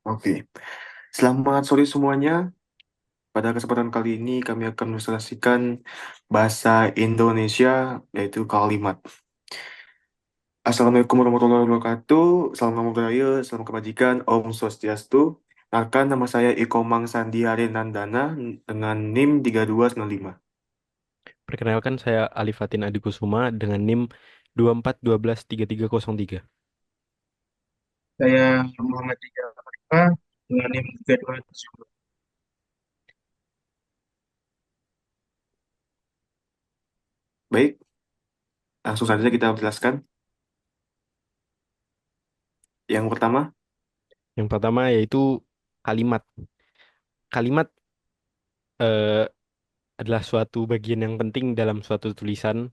Oke, selamat sore semuanya. Pada kesempatan kali ini kami akan menjelaskan bahasa Indonesia, yaitu kalimat. Assalamualaikum warahmatullahi wabarakatuh. Salam Namo Buddhaya, salam kebajikan, Om Swastiastu. Perkenalkan, nama saya Ikomang Sandi Nandana dengan NIM 3295. Perkenalkan saya Alifatin Adikusuma dengan NIM 24123303. Saya Muhammad Rijal Khalifa dengan NIM 3270. Baik, langsung saja kita jelaskan. Yang pertama, Yang pertama yaitu kalimat. Kalimat adalah suatu bagian yang penting dalam suatu tulisan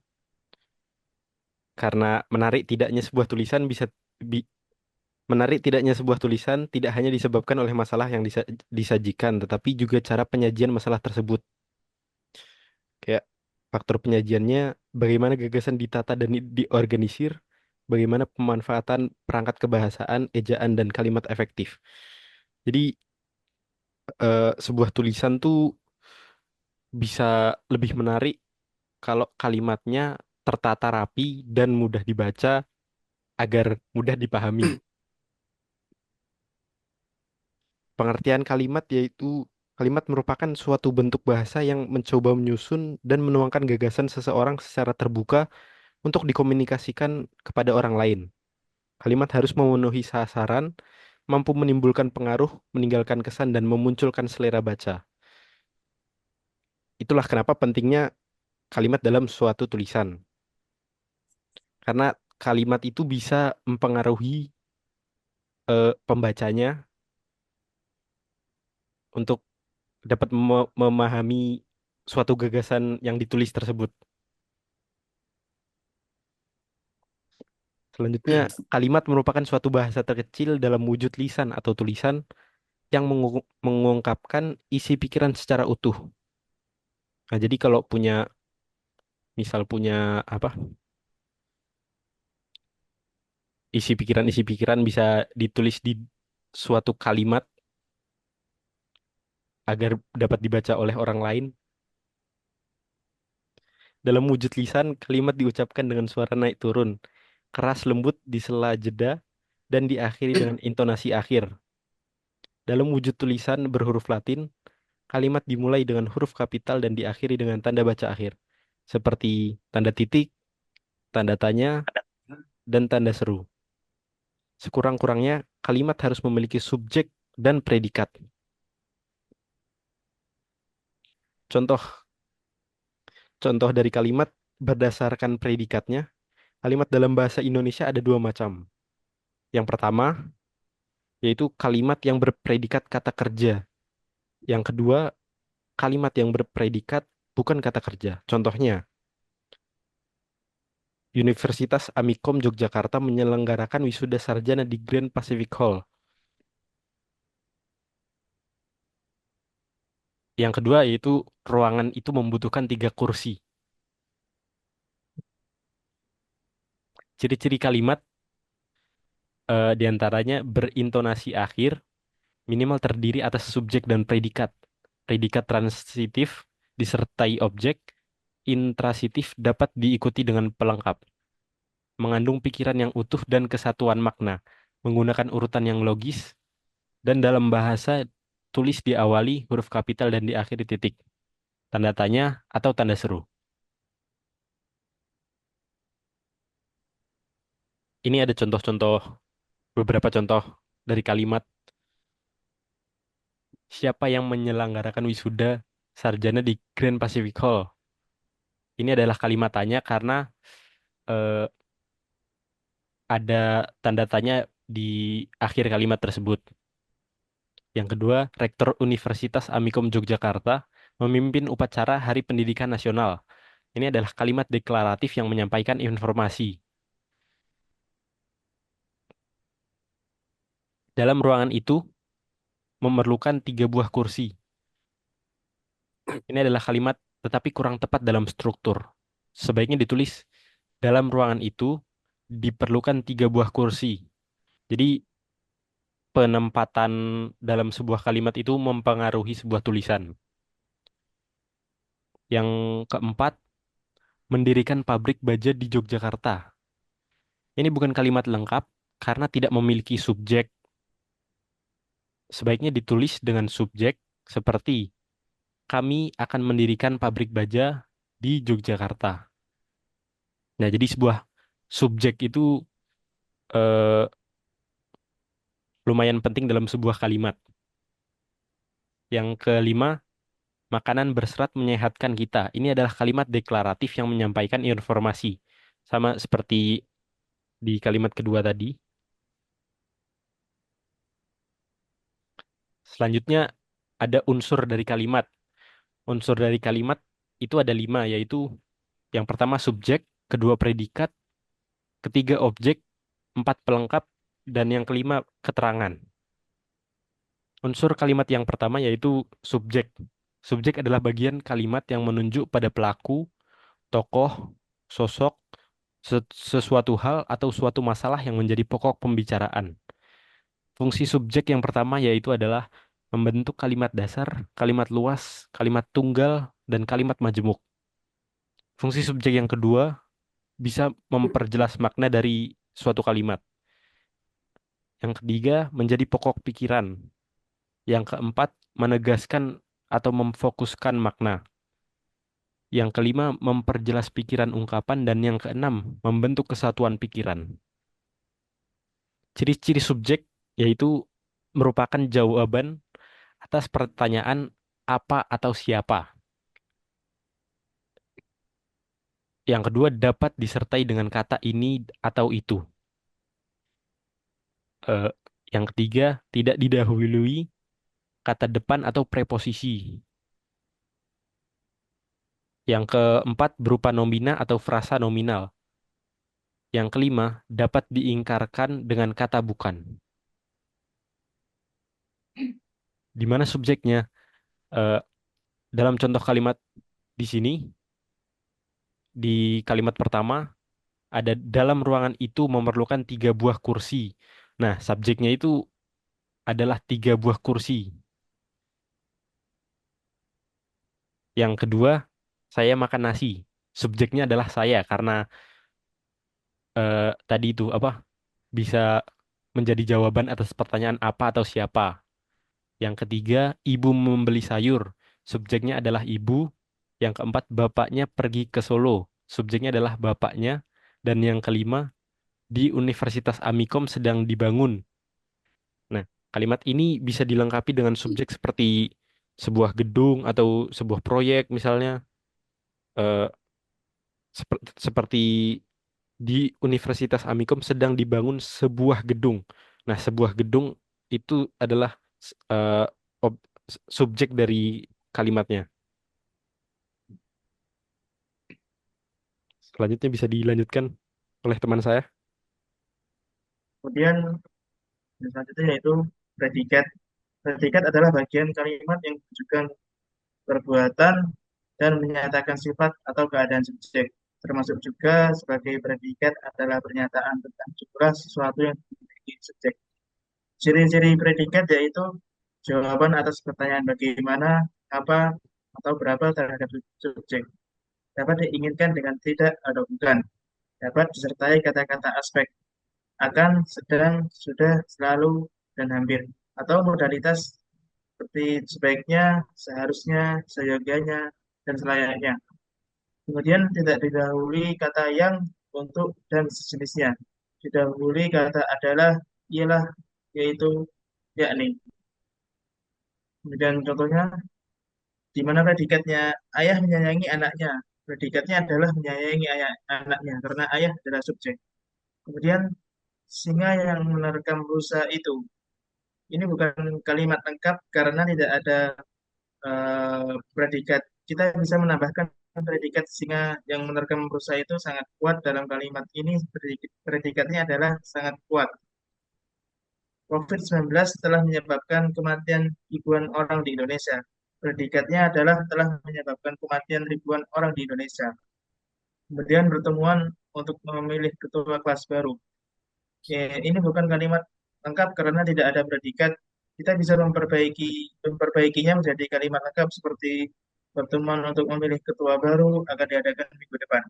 karena menarik tidaknya sebuah tulisan bi- menarik tidaknya sebuah tulisan tidak hanya disebabkan oleh masalah yang disajikan, tetapi juga cara penyajian masalah tersebut. Kayak faktor penyajiannya, bagaimana gagasan ditata dan diorganisir, bagaimana pemanfaatan perangkat kebahasaan, ejaan, dan kalimat efektif. Jadi sebuah tulisan tuh bisa lebih menarik kalau kalimatnya tertata rapi dan mudah dibaca agar mudah dipahami. Pengertian kalimat yaitu kalimat merupakan suatu bentuk bahasa yang mencoba menyusun dan menuangkan gagasan seseorang secara terbuka untuk dikomunikasikan kepada orang lain. Kalimat harus memenuhi sasaran, mampu menimbulkan pengaruh, meninggalkan kesan, dan memunculkan selera baca. Itulah kenapa pentingnya kalimat dalam suatu tulisan. Karena kalimat itu bisa mempengaruhi pembacanya untuk dapat memahami suatu gagasan yang ditulis tersebut. Selanjutnya, kalimat merupakan suatu bahasa terkecil dalam wujud lisan atau tulisan yang mengungkapkan isi pikiran secara utuh. Nah, jadi kalau misal punya apa, isi pikiran bisa ditulis di suatu kalimat agar dapat dibaca oleh orang lain. Dalam wujud lisan, kalimat diucapkan dengan suara naik turun, keras lembut di sela jeda, dan diakhiri dengan intonasi akhir. Dalam wujud tulisan berhuruf Latin, kalimat dimulai dengan huruf kapital dan diakhiri dengan tanda baca akhir, seperti tanda titik, tanda tanya, dan tanda seru. Sekurang-kurangnya, kalimat harus memiliki subjek dan predikat. Contoh contoh dari kalimat berdasarkan predikatnya, kalimat dalam bahasa Indonesia ada dua macam. Yang pertama, yaitu kalimat yang berpredikat kata kerja. Yang kedua, kalimat yang berpredikat bukan kata kerja. Contohnya, Universitas Amikom Yogyakarta menyelenggarakan wisuda sarjana di Grand Pacific Hall. Yang kedua yaitu ruangan itu membutuhkan 3 kursi. Ciri-ciri kalimat diantaranya berintonasi akhir, minimal terdiri atas subjek dan predikat. Predikat transitif disertai objek, intransitif dapat diikuti dengan pelengkap. Mengandung pikiran yang utuh dan kesatuan makna, menggunakan urutan yang logis, dan dalam bahasa tulis diawali huruf kapital dan diakhiri titik, tanda tanya atau tanda seru. Ini ada beberapa contoh dari kalimat siapa yang menyelenggarakan wisuda sarjana di Grand Pacific Hall. Ini adalah kalimat tanya karena eh, ada tanda tanya di akhir kalimat tersebut. Yang kedua, Rektor Universitas Amikom Yogyakarta memimpin upacara Hari Pendidikan Nasional. Ini adalah kalimat deklaratif yang menyampaikan informasi. Dalam ruangan itu memerlukan 3 buah kursi. Ini adalah kalimat tetapi kurang tepat dalam struktur. Sebaiknya ditulis dalam ruangan itu diperlukan 3 buah kursi. Jadi penempatan dalam sebuah kalimat itu mempengaruhi sebuah tulisan. Yang keempat, mendirikan pabrik baja di Yogyakarta. Ini bukan kalimat lengkap karena tidak memiliki subjek. Sebaiknya ditulis dengan subjek seperti kami akan mendirikan pabrik baja di Yogyakarta. Nah, jadi sebuah subjek itu eh, lumayan penting dalam sebuah kalimat. Yang kelima, makanan berserat menyehatkan kita. Ini adalah kalimat deklaratif yang menyampaikan informasi. Sama seperti di kalimat kedua tadi. Selanjutnya, ada unsur dari kalimat. Unsur dari kalimat itu ada lima, yaitu yang pertama subjek, kedua predikat, ketiga objek, empat pelengkap, dan yang kelima keterangan. Unsur kalimat yang pertama yaitu subjek. Subjek adalah bagian kalimat yang menunjuk pada pelaku, tokoh, sosok, sesuatu hal atau suatu masalah yang menjadi pokok pembicaraan. Fungsi subjek yang pertama yaitu adalah membentuk kalimat dasar, kalimat luas, kalimat tunggal, dan kalimat majemuk. Fungsi subjek yang kedua bisa memperjelas makna dari suatu kalimat. Yang ketiga, menjadi pokok pikiran. Yang keempat, menegaskan atau memfokuskan makna. Yang kelima, memperjelas pikiran ungkapan. Dan yang keenam, membentuk kesatuan pikiran. Ciri-ciri subjek yaitu merupakan jawaban atas pertanyaan apa atau siapa. Yang kedua, dapat disertai dengan kata ini atau itu. Eh, yang ketiga, tidak didahului kata depan atau preposisi. Yang keempat, berupa nomina atau frasa nominal. Yang kelima, dapat diingkarkan dengan kata bukan. Di mana subjeknya? Eh, dalam contoh kalimat di sini, di kalimat pertama, ada dalam ruangan itu memerlukan 3 buah kursi. Nah, subjeknya itu adalah 3 buah kursi. Yang kedua, saya makan nasi. Subjeknya adalah saya karena tadi itu apa bisa menjadi jawaban atas pertanyaan apa atau siapa. Yang ketiga, ibu membeli sayur. Subjeknya adalah ibu. Yang keempat, bapaknya pergi ke Solo. Subjeknya adalah bapaknya. Dan yang kelima, di Universitas Amikom sedang dibangun. Nah, kalimat ini bisa dilengkapi dengan subjek seperti sebuah gedung atau sebuah proyek misalnya. Eh, seperti di Universitas Amikom sedang dibangun sebuah gedung. Nah, sebuah gedung itu adalah eh, ob- subjek dari kalimatnya. Selanjutnya bisa dilanjutkan oleh teman saya. Kemudian yang selanjutnya yaitu predikat. Predikat adalah bagian kalimat yang menunjukkan perbuatan dan menyatakan sifat atau keadaan subjek. Termasuk juga sebagai predikat adalah pernyataan tentang jumlah sesuatu yang dimiliki subjek. Ciri-ciri predikat yaitu jawaban atas pertanyaan bagaimana, apa, atau berapa terhadap subjek. Dapat diinginkan dengan tidak atau bukan. Dapat disertai kata-kata aspek akan, sedang, sudah, selalu, dan hampir. Atau modalitas seperti sebaiknya, seharusnya, seyogianya, dan selayaknya. Kemudian tidak didahului kata yang, untuk, dan sejenisnya. Didahului kata adalah, ialah, yaitu, yakni. Kemudian contohnya, di mana predikatnya ayah menyayangi anaknya. Predikatnya adalah menyayangi ayah, anaknya, karena ayah adalah subjek. Kemudian, singa yang menerkam rusa itu. Ini bukan kalimat lengkap karena tidak ada predikat. Kita bisa menambahkan predikat singa yang menerkam rusa itu sangat kuat dalam kalimat ini. Predikatnya adalah sangat kuat. COVID-19 telah menyebabkan kematian ribuan orang di Indonesia. Predikatnya adalah telah menyebabkan kematian ribuan orang di Indonesia. Kemudian pertemuan untuk memilih ketua kelas baru. Ini bukan kalimat lengkap karena tidak ada predikat. Kita bisa memperbaikinya menjadi kalimat lengkap seperti pertemuan untuk memilih ketua baru akan diadakan minggu depan.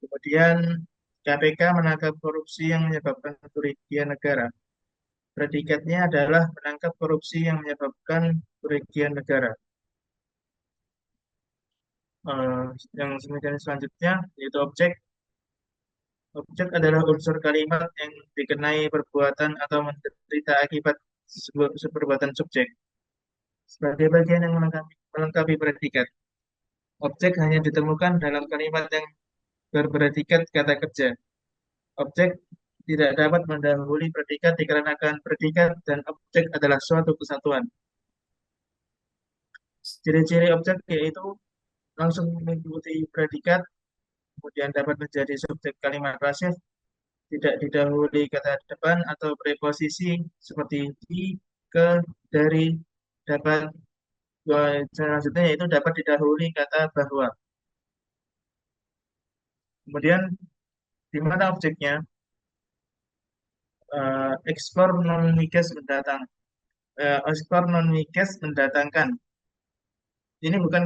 Kemudian KPK menangkap korupsi yang menyebabkan kerugian negara. Predikatnya adalah menangkap korupsi yang menyebabkan kerugian negara. Eh, yang selanjutnya yaitu objek. Objek adalah unsur kalimat yang dikenai perbuatan atau menderita akibat sebuah perbuatan subjek. Sebagai bagian yang melengkapi predikat. Objek hanya ditemukan dalam kalimat yang berpredikat kata kerja. Objek tidak dapat mendahului predikat dikarenakan predikat dan objek adalah suatu kesatuan. Ciri-ciri objek yaitu langsung mengikuti predikat, kemudian dapat menjadi subjek kalimat pasif, tidak didahului kata depan atau preposisi seperti di, ke, dari, dapat. Selanjutnya yaitu dapat didahului kata bahwa. Kemudian di mana objeknya? Ekspor non migas mendatang. Ekspor non migas mendatangkan. Ini bukan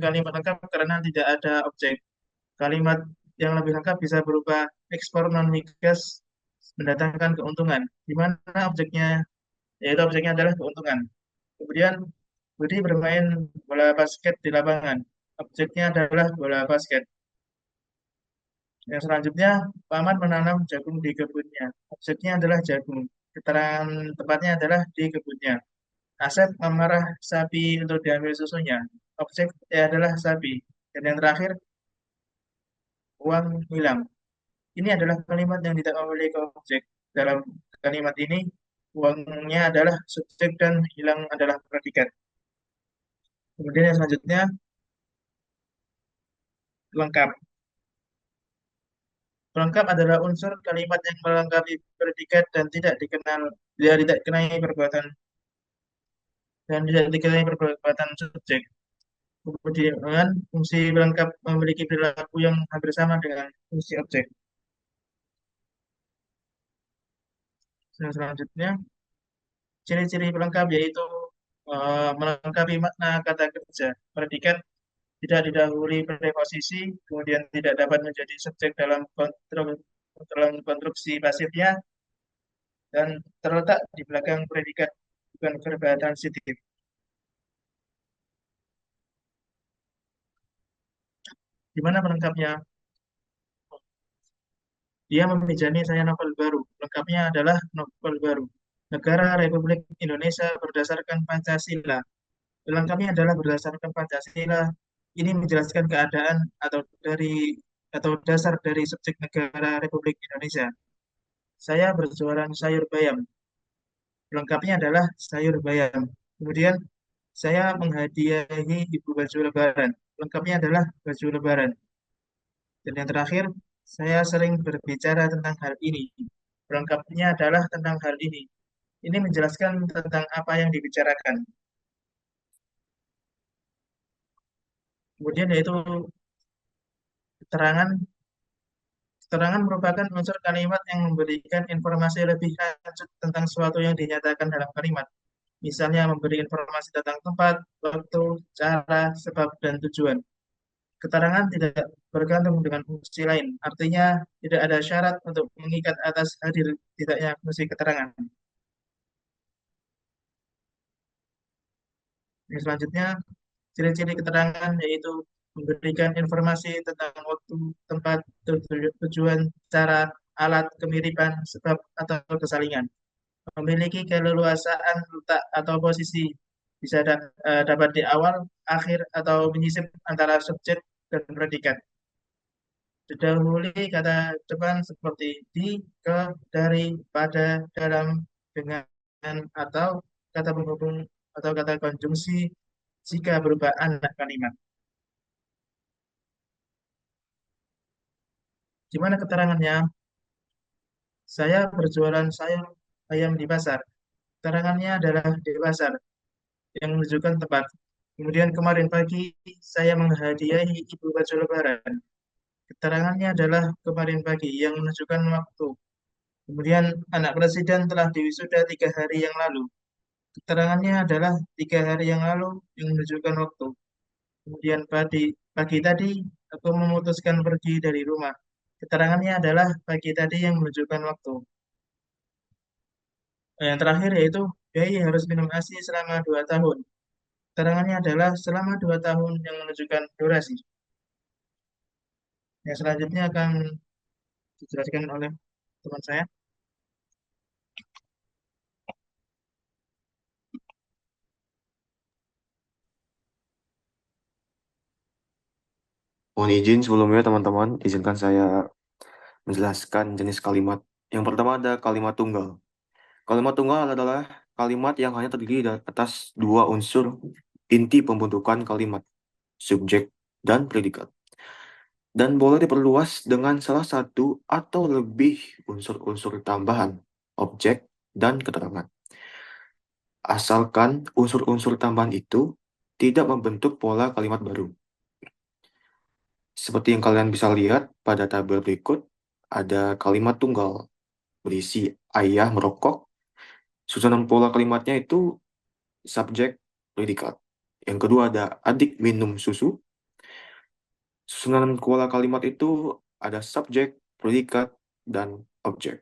kalimat lengkap karena tidak ada objek. Kalimat yang lebih lengkap bisa berupa ekspor non migas mendatangkan keuntungan. Di mana objeknya? Yaitu objeknya adalah keuntungan. Kemudian Budi bermain bola basket di lapangan. Objeknya adalah bola basket. Yang selanjutnya, Paman menanam jagung di kebunnya. Objeknya adalah jagung. Keterangan tepatnya adalah di kebunnya. Asep memerah sapi untuk diambil susunya. Objeknya adalah sapi. Dan yang terakhir, uang hilang. Ini adalah kalimat yang tidak memiliki objek. Dalam kalimat ini, uangnya adalah subjek dan hilang adalah predikat. Kemudian yang selanjutnya, lengkap. Pelengkap adalah unsur kalimat yang melengkapi predikat dan tidak dikenai perbuatan subjek. Kemudian fungsi pelengkap memiliki perilaku yang hampir sama dengan fungsi objek. Selanjutnya, ciri-ciri pelengkap yaitu melengkapi makna kata kerja. Predikat tidak didahului preposisi, kemudian tidak dapat menjadi subjek dalam konstruksi pasifnya, dan terletak di belakang predikat, bukan verba transitif. Di mana pelengkapnya? Dia memijani saya novel baru. Lengkapnya adalah novel baru. Negara Republik Indonesia berdasarkan Pancasila. Lengkapnya adalah berdasarkan Pancasila. Ini menjelaskan keadaan atau dasar dari subjek negara Republik Indonesia. Saya berjualan sayur bayam. Lengkapnya adalah sayur bayam. Kemudian saya menghadiahi ibu baju lebaran. Lengkapnya adalah baju lebaran. Dan yang terakhir, saya sering berbicara tentang hal ini. Lengkapnya adalah tentang hal ini. Ini menjelaskan tentang apa yang dibicarakan. Kemudian yaitu keterangan. Keterangan merupakan unsur kalimat yang memberikan informasi lebih lanjut tentang sesuatu yang dinyatakan dalam kalimat. Misalnya memberi informasi tentang tempat, waktu, cara, sebab, dan tujuan. Keterangan tidak bergantung dengan fungsi lain. Artinya tidak ada syarat untuk mengikat atas hadir tidaknya fungsi keterangan. Yang selanjutnya, ciri-ciri keterangan yaitu memberikan informasi tentang waktu, tempat, tujuan, cara, alat, kemiripan, sebab, atau kesalingan. Memiliki keleluasaan letak atau posisi bisa dapat di awal, akhir, atau menyisip antara subjek dan predikat. Didahului kata depan seperti di, ke, dari, pada, dalam, dengan, atau kata penghubung atau kata konjungsi jika berupa anak kalimat. Gimana keterangannya? Saya berjualan sayur ayam di pasar. Keterangannya adalah di pasar yang menunjukkan tempat. Kemudian kemarin pagi saya menghadiahi ibu baju lebaran. Keterangannya adalah kemarin pagi yang menunjukkan waktu. Kemudian anak presiden telah diwisuda 3 hari yang lalu. Keterangannya adalah 3 hari yang lalu yang menunjukkan waktu. Kemudian pagi tadi aku memutuskan pergi dari rumah. Keterangannya adalah pagi tadi yang menunjukkan waktu. Yang terakhir yaitu bayi harus minum ASI selama 2 tahun. Keterangannya adalah selama 2 tahun yang menunjukkan durasi. Yang selanjutnya akan dijelaskan oleh teman saya. Mohon izin sebelumnya teman-teman, izinkan saya menjelaskan jenis kalimat. Yang pertama ada kalimat tunggal. Kalimat tunggal adalah kalimat yang hanya terdiri dari atas dua unsur inti pembentukan kalimat, subjek dan predikat, dan boleh diperluas dengan salah satu atau lebih unsur-unsur tambahan, objek, dan keterangan. Asalkan unsur-unsur tambahan itu tidak membentuk pola kalimat baru. Seperti yang kalian bisa lihat pada tabel berikut, ada kalimat tunggal berisi ayah merokok. Susunan pola kalimatnya itu subjek, predikat. Yang kedua ada adik minum susu. Susunan pola kalimat itu ada subjek, predikat, dan objek.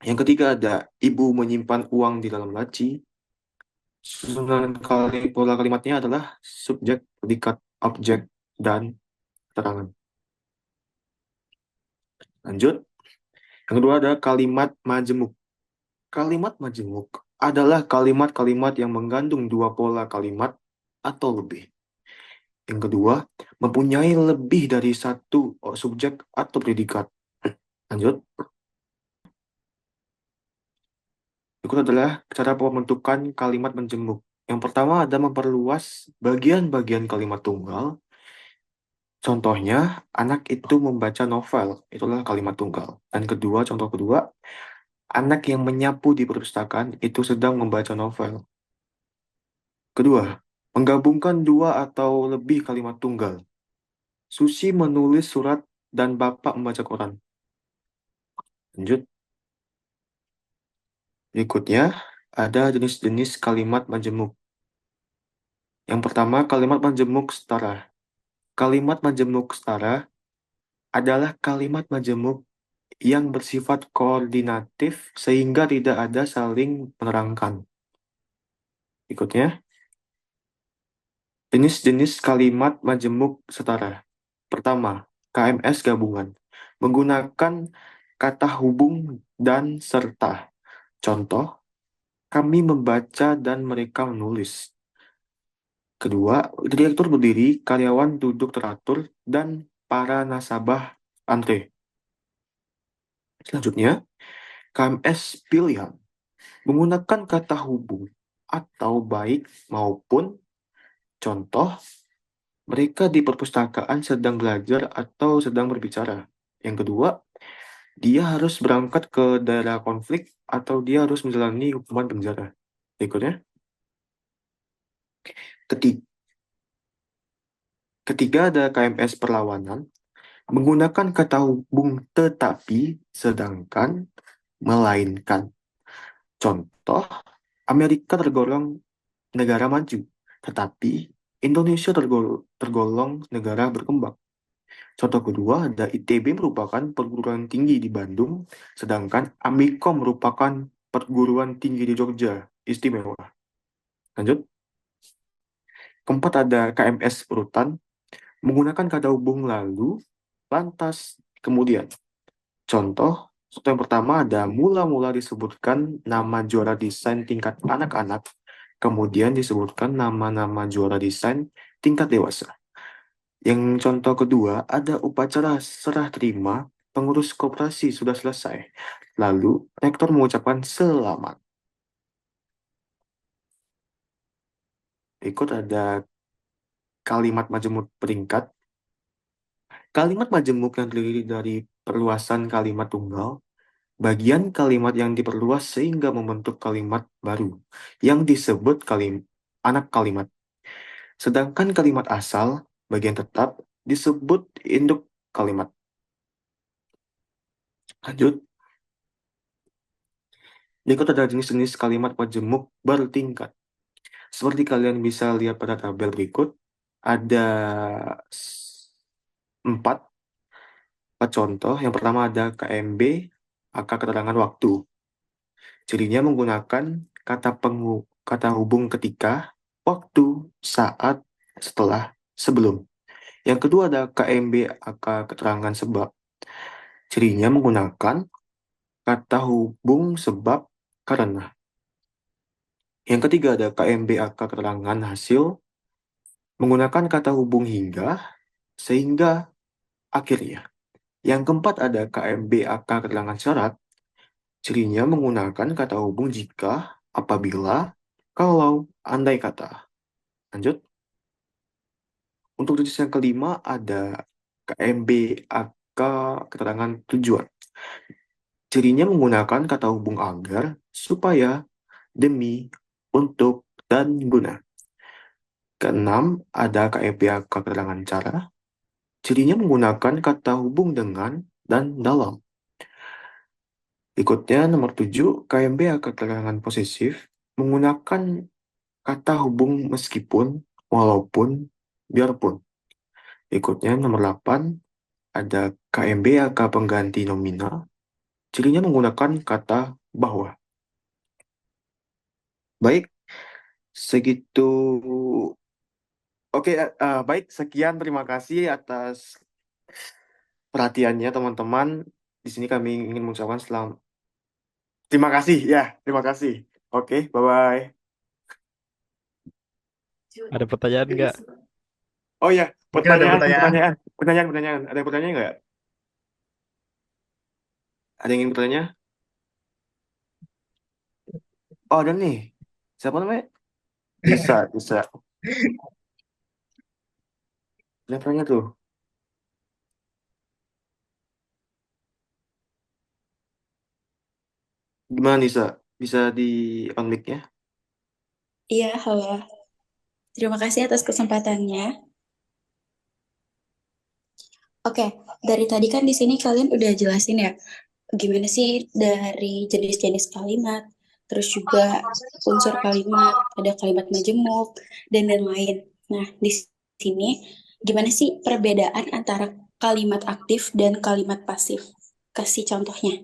Yang ketiga ada ibu menyimpan uang di dalam laci. Susunan pola kalimatnya adalah subjek, predikat, objek, dan keterangan. Lanjut. Yang kedua ada kalimat majemuk. Kalimat majemuk adalah kalimat-kalimat yang mengandung dua pola kalimat atau lebih. Yang kedua, mempunyai lebih dari satu subjek atau predikat. Lanjut. Berikut adalah cara pembentukan kalimat menjemuk. Yang pertama ada memperluas bagian-bagian kalimat tunggal. Contohnya, anak itu membaca novel. Itulah kalimat tunggal. Dan kedua, contoh kedua, anak yang menyapu di perpustakaan itu sedang membaca novel. Kedua, menggabungkan dua atau lebih kalimat tunggal. Susi menulis surat dan Bapak membaca koran. Lanjut. Berikutnya, ada jenis-jenis kalimat majemuk. Yang pertama, kalimat majemuk setara. Kalimat majemuk setara adalah kalimat majemuk yang bersifat koordinatif sehingga tidak ada saling menerangkan. Berikutnya, jenis-jenis kalimat majemuk setara. Pertama, KMS gabungan. Menggunakan kata hubung dan serta. Contoh, kami membaca dan mereka menulis. Kedua, direktur berdiri, karyawan duduk teratur, dan para nasabah antre. Selanjutnya, KMS pilihan. Menggunakan kata hubung atau baik maupun contoh, mereka di perpustakaan sedang belajar atau sedang berbicara. Yang kedua, dia harus berangkat ke daerah konflik atau dia harus menjalani hukuman penjara. Berikutnya, ketiga, ketiga ada KMS perlawanan. Menggunakan kata hubung tetapi, sedangkan, melainkan. Contoh, Amerika tergolong negara maju, tetapi Indonesia tergolong negara berkembang. Contoh kedua, ada ITB merupakan perguruan tinggi di Bandung, sedangkan Amikom merupakan perguruan tinggi di Jogja, istimewa. Lanjut. Keempat ada KMS urutan, menggunakan kata hubung lalu, lantas, kemudian. Contoh, yang pertama ada mula-mula disebutkan nama juara desain tingkat anak-anak, kemudian disebutkan nama-nama juara desain tingkat dewasa. Yang contoh kedua, ada upacara serah terima pengurus koperasi sudah selesai. Lalu, rektor mengucapkan selamat. Berikut ada kalimat majemuk peringkat. Kalimat majemuk yang terdiri dari perluasan kalimat tunggal, bagian kalimat yang diperluas sehingga membentuk kalimat baru, yang disebut anak kalimat. Sedangkan kalimat asal, bagian tetap, disebut induk kalimat. Lanjut. Berikut ada jenis-jenis kalimat majemuk bertingkat. Seperti kalian bisa lihat pada tabel berikut, ada empat contoh. Yang pertama ada KMB, angka keterangan waktu. Cirinya menggunakan kata hubung ketika, waktu, saat, setelah, sebelum. Yang kedua ada KMB, angka keterangan sebab. Cirinya menggunakan kata hubung sebab, karena. Yang ketiga ada KMB, angka keterangan hasil, menggunakan kata hubung hingga, sehingga, akhirnya. Yang keempat ada KMB, angka keterangan syarat. Cirinya menggunakan kata hubung jika, apabila, kalau, andai kata. Lanjut. Untuk jenis yang kelima ada KMB, angka keterangan tujuan. Cirinya menggunakan kata hubung agar, supaya, demi, untuk, dan guna. Keenam ada KMB, angka keterangan cara. Cirinya menggunakan kata hubung dengan dan dalam. Berikutnya nomor 7, KMB, angka keterangan posesif, menggunakan kata hubung meskipun, walaupun, biarpun. Berikutnya nomor 8, ada KMB, angka pengganti nominal. Cirinya menggunakan kata bahwa. Baik, segitu. Oke, baik. Sekian, terima kasih atas perhatiannya teman-teman. Di sini kami ingin mengucapkan selamat. Terima kasih, ya. Terima kasih. Oke, bye-bye. Ada pertanyaan nggak? Oh ya, Mungkin ada pertanyaan. pertanyaan. Ada pertanyaan nggak? Ada yang ingin bertanya? Oh, ada nih. Siapa namanya? Bisa. Ada pertanyaan tuh. Gimana Nisa? Bisa di on mic-nya? Iya, halo. Terima kasih atas kesempatannya. Oke, dari tadi kan di sini kalian udah jelasin ya, gimana sih dari jenis-jenis kalimat, terus juga unsur kalimat, ada kalimat majemuk, dan lain-lain. Nah, di sini gimana sih perbedaan antara kalimat aktif dan kalimat pasif? Kasih contohnya.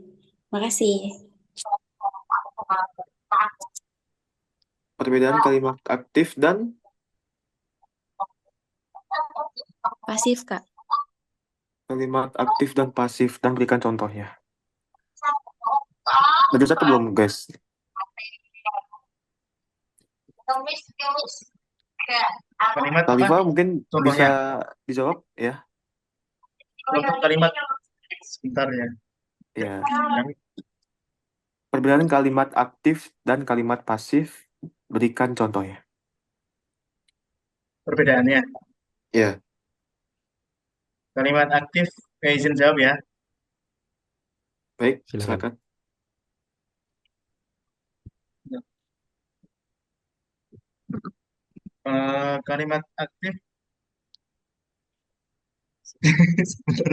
Makasih. Perbedaan kalimat aktif dan Pasif, Kak. kalimat aktif dan pasif, dan berikan contohnya. Udah satu belum, guys? Kalimat apa? Talifa mungkin bisa Contohnya. dijawab ya? Untuk kalimat sebentar ya. Ya. Perbedaan kalimat aktif dan kalimat pasif, berikan contohnya. Perbedaannya. Ya, Kalimat aktif, izin jawab ya. baik, Silakan. silakan. Kalimat aktif. Sebentar,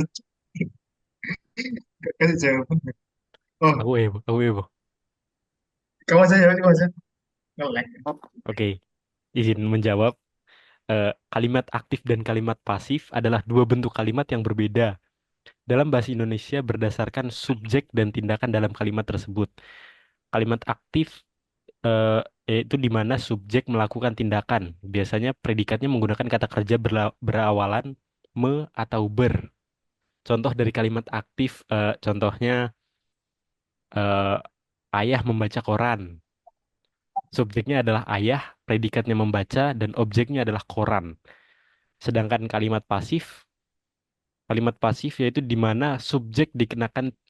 kasih jawaban. Oh, Aku Ebo. kamu aja jawab, kamu aja. Nggak like. Oke, izin menjawab. Kalimat aktif dan kalimat pasif adalah dua bentuk kalimat yang berbeda dalam bahasa Indonesia berdasarkan subjek dan tindakan dalam kalimat tersebut. Kalimat aktif eh, yaitu di mana subjek melakukan tindakan. Biasanya predikatnya menggunakan kata kerja berawalan me atau ber. Contoh dari kalimat aktif, contohnya eh, ayah membaca koran. Subjeknya adalah ayah, predikatnya membaca, dan objeknya adalah koran. Sedangkan kalimat pasif yaitu di mana subjek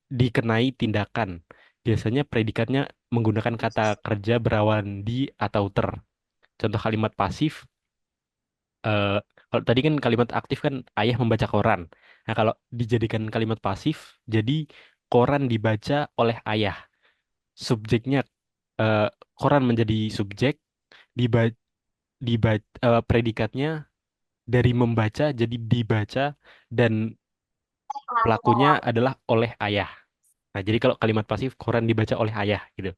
dikenai tindakan. Biasanya predikatnya menggunakan kata kerja berawalan di atau ter. Contoh kalimat pasif, eh, kalau tadi kan kalimat aktif kan ayah membaca koran. Nah, kalau dijadikan kalimat pasif, jadi koran dibaca oleh ayah. Subjeknya eh, koran menjadi subjek, diba, predikatnya dari membaca jadi dibaca dan pelakunya adalah oleh ayah. Nah, jadi kalau kalimat pasif koran dibaca oleh ayah gitu.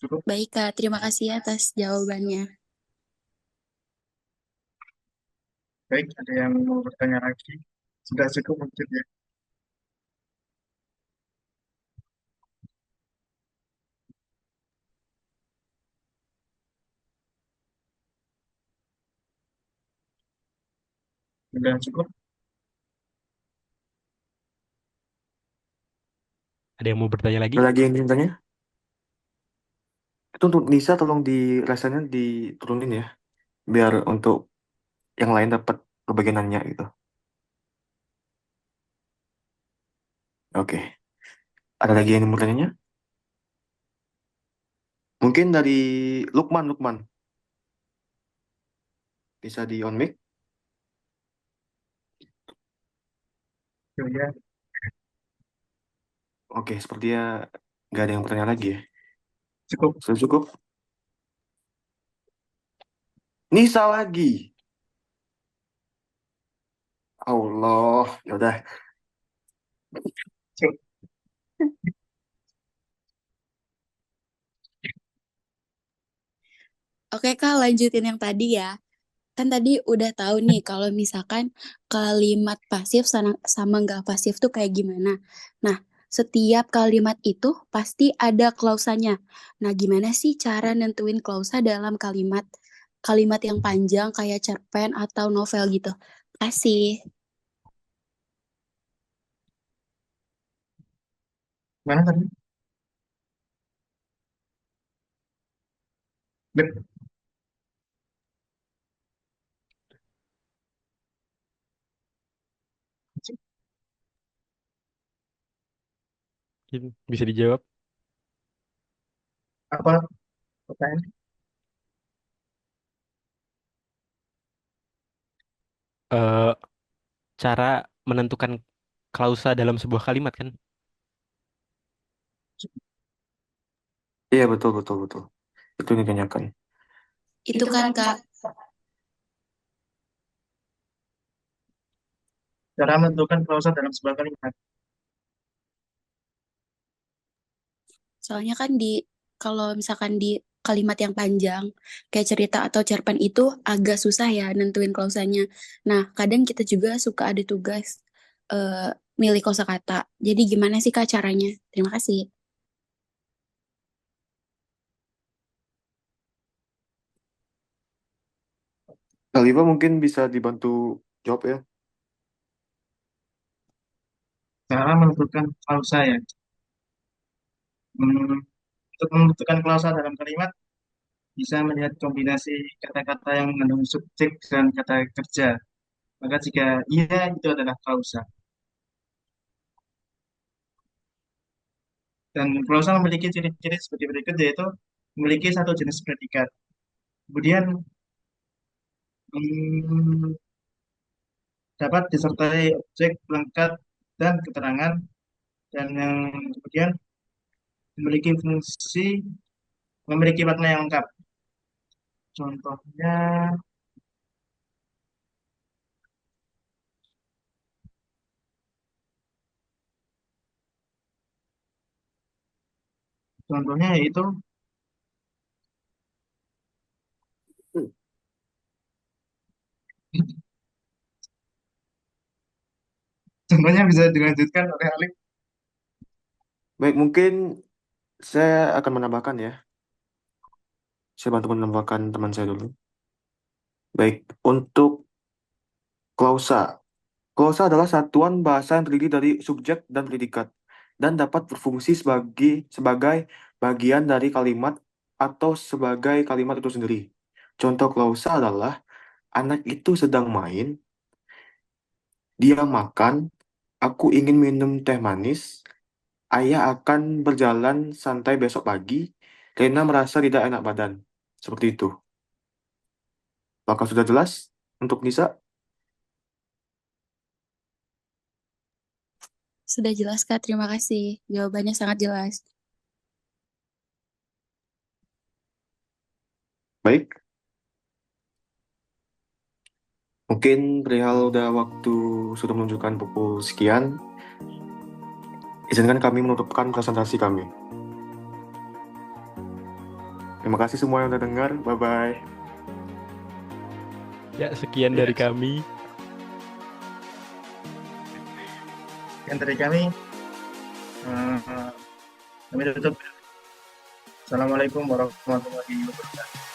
Cukup. Baik, Kak. Terima kasih atas jawabannya. Baik, ada yang mau bertanya lagi? Sudah cukup mungkin ya. Sudah cukup. Ada yang mau bertanya lagi? Ada lagi yang ingin tanya? Itu untuk Nisa tolong di rasanya diturunin ya, biar untuk yang lain dapat kebagian nanya gitu. Oke. Ada lagi yang mau tanyanya? Mungkin dari Lukman. Bisa di on mic? Ya, Oke, sepertinya nggak ada yang bertanya lagi ya. cukup. Sudah cukup? Nisa lagi. Allah, ya udah. Cukup. Oke, Kak, lanjutin yang tadi ya. Kan tadi udah tahu nih kalau misalkan kalimat pasif sama nggak pasif tuh kayak gimana. Nah, setiap kalimat itu pasti ada klausanya. Nah, gimana sih cara nentuin klausa dalam kalimat kalimat yang panjang kayak cerpen atau novel gitu? Kasih. Mana tadi? Beb, Bisa dijawab. apa pertanyaan? Eh, Cara menentukan klausa dalam sebuah kalimat kan? Iya, betul. Itu yang ditanyakan. Itu kan, Kak. Cara menentukan klausa dalam sebuah kalimat. Soalnya kan kalau misalkan di kalimat yang panjang, kayak cerita atau cerpen itu agak susah ya nentuin klausanya. Nah, kadang kita juga suka ada tugas eh, milih kosakata. Jadi gimana sih Kak caranya? Terima kasih. Kalifa mungkin bisa dibantu jawab ya. Cara menentukan klausa ya. Untuk menentukan klausa dalam kalimat, bisa melihat kombinasi kata-kata yang mengandung subjek dan kata kerja. Maka jika iya, itu adalah klausa. Dan klausa memiliki ciri-ciri seperti berikut, yaitu memiliki satu jenis predikat. Kemudian hmm, dapat disertai objek pelengkap dan keterangan, dan yang kemudian memiliki fungsi, memiliki makna yang lengkap. Contohnya, contohnya yaitu, Hmm. contohnya bisa dilanjutkan oleh Alif. Baik, mungkin saya akan menambahkan ya. Saya bantu menambahkan teman saya dulu. Baik, untuk klausa. Klausa adalah satuan bahasa yang terdiri dari subjek dan predikat dan dapat berfungsi sebagai bagian dari kalimat atau sebagai kalimat itu sendiri. Contoh klausa adalah anak itu sedang main, dia makan, aku ingin minum teh manis, ayah akan berjalan santai besok pagi, Rena merasa tidak enak badan. Seperti itu. Apakah sudah jelas untuk Nisa? Sudah jelas Kak, terima kasih. Jawabannya sangat jelas. Baik, mungkin perihal udah waktu sudah menunjukkan pukul sekian. Izinkan kami menutupkan presentasi kami. Terima kasih semua yang udah dengar. Bye-bye. Ya, sekian dari kami. Sekian dari kami. Kami tutup. Assalamualaikum warahmatullahi wabarakatuh.